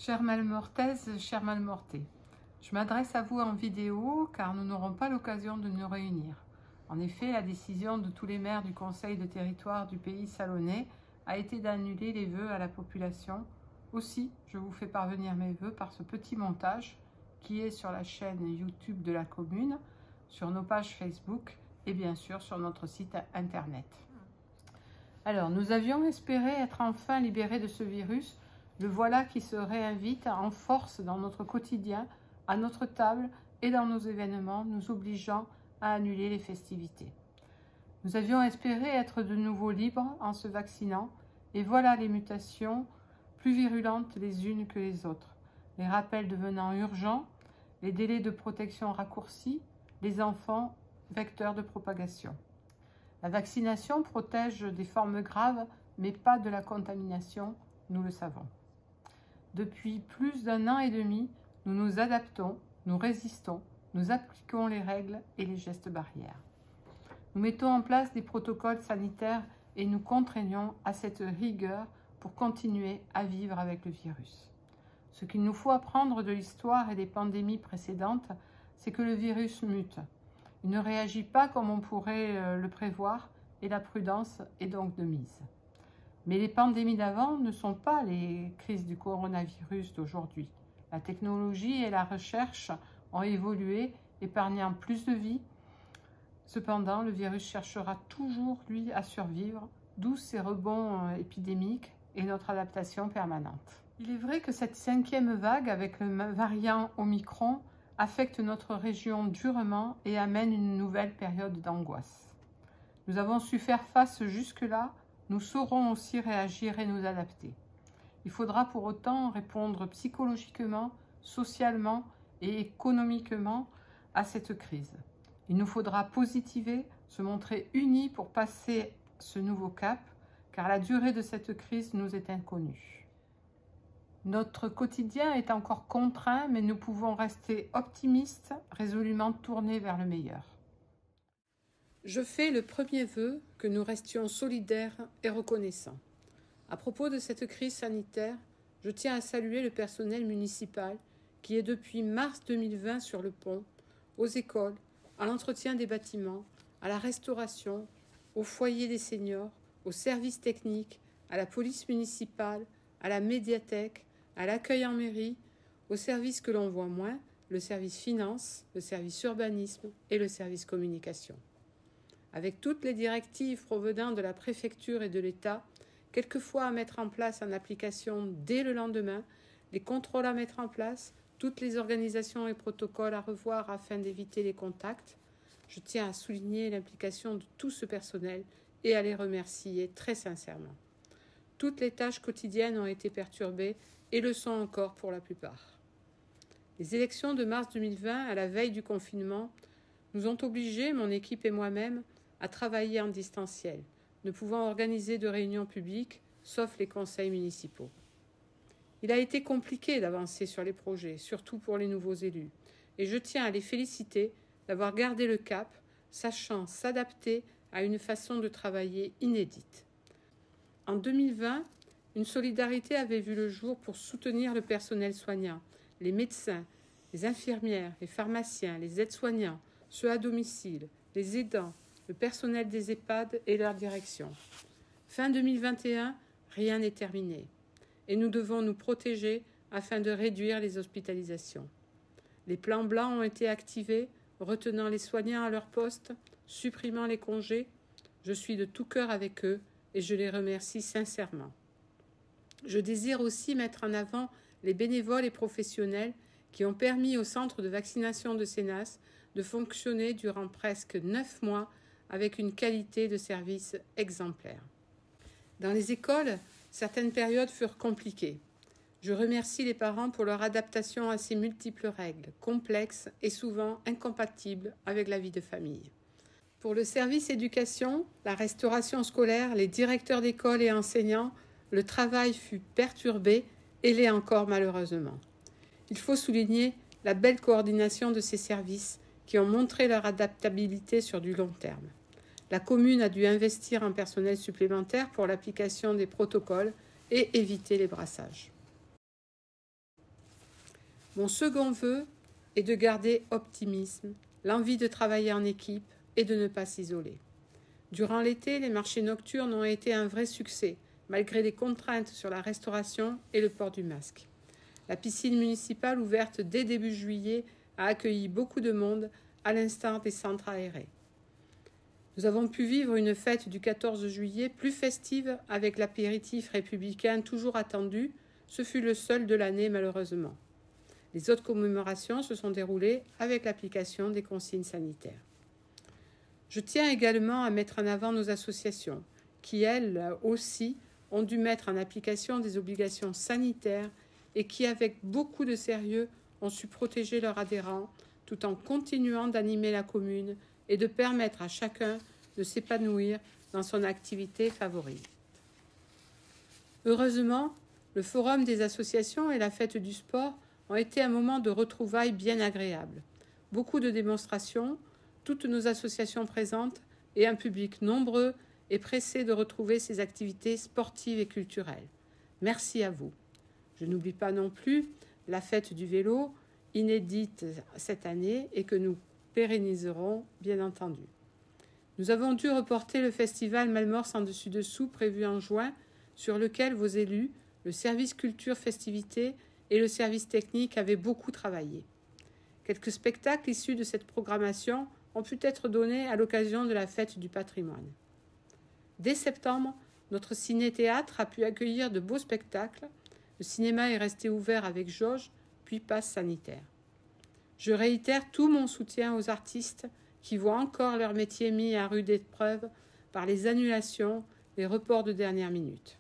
Chère Malmortaise, chère Malmortais, je m'adresse à vous en vidéo car nous n'aurons pas l'occasion de nous réunir. En effet, la décision de tous les maires du conseil de territoire du pays salonnais a été d'annuler les vœux à la population. Aussi, je vous fais parvenir mes vœux par ce petit montage qui est sur la chaîne YouTube de la commune, sur nos pages Facebook et bien sûr sur notre site internet. Alors, nous avions espéré être enfin libérés de ce virus. Le voilà qui se réinvite en force dans notre quotidien, à notre table et dans nos événements, nous obligeant à annuler les festivités. Nous avions espéré être de nouveau libres en se vaccinant, et voilà les mutations plus virulentes les unes que les autres. Les rappels devenant urgents, les délais de protection raccourcis, les enfants vecteurs de propagation. La vaccination protège des formes graves, mais pas de la contamination, nous le savons. Depuis plus d'un an et demi, nous nous adaptons, nous résistons, nous appliquons les règles et les gestes barrières. Nous mettons en place des protocoles sanitaires et nous contraignons à cette rigueur pour continuer à vivre avec le virus. Ce qu'il nous faut apprendre de l'histoire et des pandémies précédentes, c'est que le virus mute. Il ne réagit pas comme on pourrait le prévoir et la prudence est donc de mise. Mais les pandémies d'avant ne sont pas les crises du coronavirus d'aujourd'hui. La technologie et la recherche ont évolué, épargnant plus de vies. Cependant, le virus cherchera toujours, lui, à survivre, d'où ces rebonds épidémiques et notre adaptation permanente. Il est vrai que cette 5e vague avec le variant Omicron affecte notre région durement et amène une nouvelle période d'angoisse. Nous avons su faire face jusque-là, nous saurons aussi réagir et nous adapter. Il faudra pour autant répondre psychologiquement, socialement et économiquement à cette crise. Il nous faudra positiver, se montrer unis pour passer ce nouveau cap, car la durée de cette crise nous est inconnue. Notre quotidien est encore contraint, mais nous pouvons rester optimistes, résolument tournés vers le meilleur. Je fais le premier vœu que nous restions solidaires et reconnaissants. À propos de cette crise sanitaire, je tiens à saluer le personnel municipal qui est depuis mars 2020 sur le pont, aux écoles, à l'entretien des bâtiments, à la restauration, au foyer des seniors, aux services techniques, à la police municipale, à la médiathèque, à l'accueil en mairie, aux services que l'on voit moins, le service finance, le service urbanisme et le service communication. Avec toutes les directives provenant de la préfecture et de l'État, quelquefois à mettre en place en application dès le lendemain, les contrôles à mettre en place, toutes les organisations et protocoles à revoir afin d'éviter les contacts, je tiens à souligner l'implication de tout ce personnel et à les remercier très sincèrement. Toutes les tâches quotidiennes ont été perturbées et le sont encore pour la plupart. Les élections de mars 2020, à la veille du confinement, nous ont obligés, mon équipe et moi-même, à travailler en distanciel, ne pouvant organiser de réunions publiques, sauf les conseils municipaux. Il a été compliqué d'avancer sur les projets, surtout pour les nouveaux élus, et je tiens à les féliciter d'avoir gardé le cap, sachant s'adapter à une façon de travailler inédite. En 2020, une solidarité avait vu le jour pour soutenir le personnel soignant, les médecins, les infirmières, les pharmaciens, les aides-soignants, ceux à domicile, les aidants, le personnel des EHPAD et leur direction. Fin 2021, rien n'est terminé et nous devons nous protéger afin de réduire les hospitalisations. Les plans blancs ont été activés, retenant les soignants à leur poste, supprimant les congés. Je suis de tout cœur avec eux et je les remercie sincèrement. Je désire aussi mettre en avant les bénévoles et professionnels qui ont permis au centre de vaccination de Sénas de fonctionner durant presque 9 mois avec une qualité de service exemplaire. Dans les écoles, certaines périodes furent compliquées. Je remercie les parents pour leur adaptation à ces multiples règles, complexes et souvent incompatibles avec la vie de famille. Pour le service éducation, la restauration scolaire, les directeurs d'école et enseignants, le travail fut perturbé et l'est encore malheureusement. Il faut souligner la belle coordination de ces services qui ont montré leur adaptabilité sur du long terme. La commune a dû investir en personnel supplémentaire pour l'application des protocoles et éviter les brassages. Mon second vœu est de garder optimisme, l'envie de travailler en équipe et de ne pas s'isoler. Durant l'été, les marchés nocturnes ont été un vrai succès, malgré les contraintes sur la restauration et le port du masque. La piscine municipale, ouverte dès début juillet, a accueilli beaucoup de monde, à l'instar des centres aérés. Nous avons pu vivre une fête du 14 juillet plus festive avec l'apéritif républicain toujours attendu. Ce fut le seul de l'année malheureusement. Les autres commémorations se sont déroulées avec l'application des consignes sanitaires. Je tiens également à mettre en avant nos associations qui, elles aussi, ont dû mettre en application des obligations sanitaires et qui, avec beaucoup de sérieux, ont su protéger leurs adhérents tout en continuant d'animer la commune et de permettre à chacun de s'épanouir dans son activité favorite. Heureusement, le forum des associations et la fête du sport ont été un moment de retrouvailles bien agréable. Beaucoup de démonstrations, toutes nos associations présentes et un public nombreux et pressé de retrouver ces activités sportives et culturelles. Merci à vous. Je n'oublie pas non plus la fête du vélo, inédite cette année et que nous pérenniserons bien entendu. Nous avons dû reporter le festival Malmorse en dessus-dessous prévu en juin, sur lequel vos élus, le service culture festivités et le service technique avaient beaucoup travaillé. Quelques spectacles issus de cette programmation ont pu être donnés à l'occasion de la fête du patrimoine. Dès septembre, notre ciné-théâtre a pu accueillir de beaux spectacles. Le cinéma est resté ouvert avec jauge, puis passe sanitaire. Je réitère tout mon soutien aux artistes qui voient encore leur métier mis à rude épreuve par les annulations, les reports de dernière minute.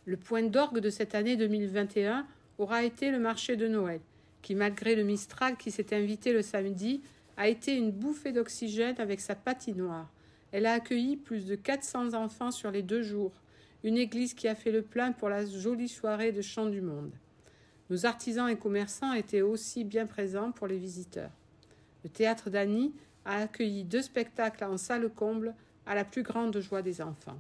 Le point d'orgue de cette année 2021 aura été le marché de Noël, qui, malgré le Mistral qui s'est invité le samedi, a été une bouffée d'oxygène avec sa patinoire. Elle a accueilli plus de 400 enfants sur les 2 jours, une église qui a fait le plein pour la jolie soirée de chant du monde. Nos artisans et commerçants étaient aussi bien présents pour les visiteurs. Le théâtre d'Annie a accueilli 2 spectacles en salle comble à la plus grande joie des enfants.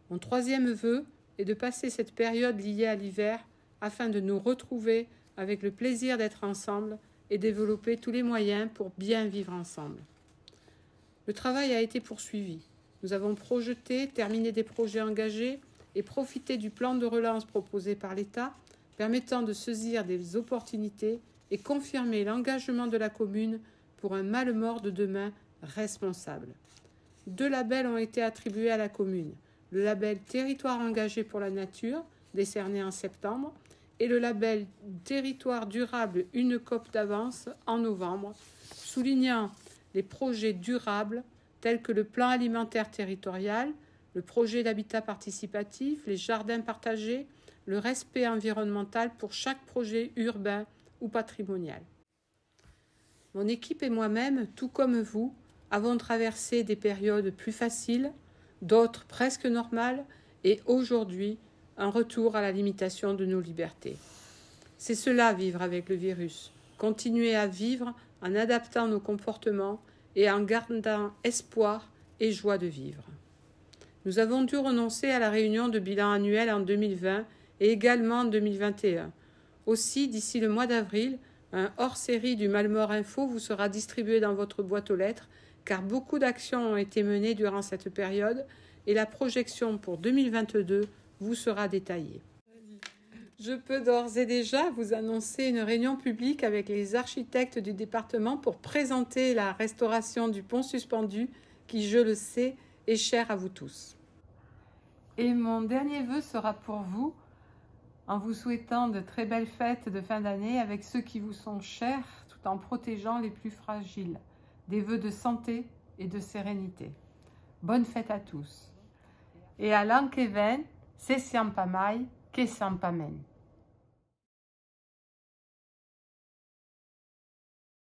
Mon troisième vœu est de passer cette période liée à l'hiver afin de nous retrouver avec le plaisir d'être ensemble et développer tous les moyens pour bien vivre ensemble. Le travail a été poursuivi. Nous avons projeté, terminé des projets engagés et profité du plan de relance proposé par l'État, permettant de saisir des opportunités et confirmer l'engagement de la commune pour un Malemort de demain responsable. 2 labels ont été attribués à la commune. Le label Territoire engagé pour la nature, décerné en septembre, et le label Territoire durable une COP d'avance en novembre, soulignant les projets durables tels que le plan alimentaire territorial, le projet d'habitat participatif, les jardins partagés, le respect environnemental pour chaque projet urbain ou patrimonial. Mon équipe et moi-même, tout comme vous, avons traversé des périodes plus faciles, d'autres presque normales, et aujourd'hui, un retour à la limitation de nos libertés. C'est cela, vivre avec le virus. Continuer à vivre en adaptant nos comportements et en gardant espoir et joie de vivre. Nous avons dû renoncer à la réunion de bilan annuel en 2020 et également en 2021. Aussi, d'ici le mois d'avril, un hors-série du Malemort Info vous sera distribué dans votre boîte aux lettres, car beaucoup d'actions ont été menées durant cette période et la projection pour 2022 vous sera détaillée. Je peux d'ores et déjà vous annoncer une réunion publique avec les architectes du département pour présenter la restauration du pont suspendu qui, je le sais, est cher à vous tous. Et mon dernier vœu sera pour vous, en vous souhaitant de très belles fêtes de fin d'année avec ceux qui vous sont chers, tout en protégeant les plus fragiles. Des vœux de santé et de sérénité. Bonne fête à tous. Et à l'an que ven, se siam pas mai, que siam pas men.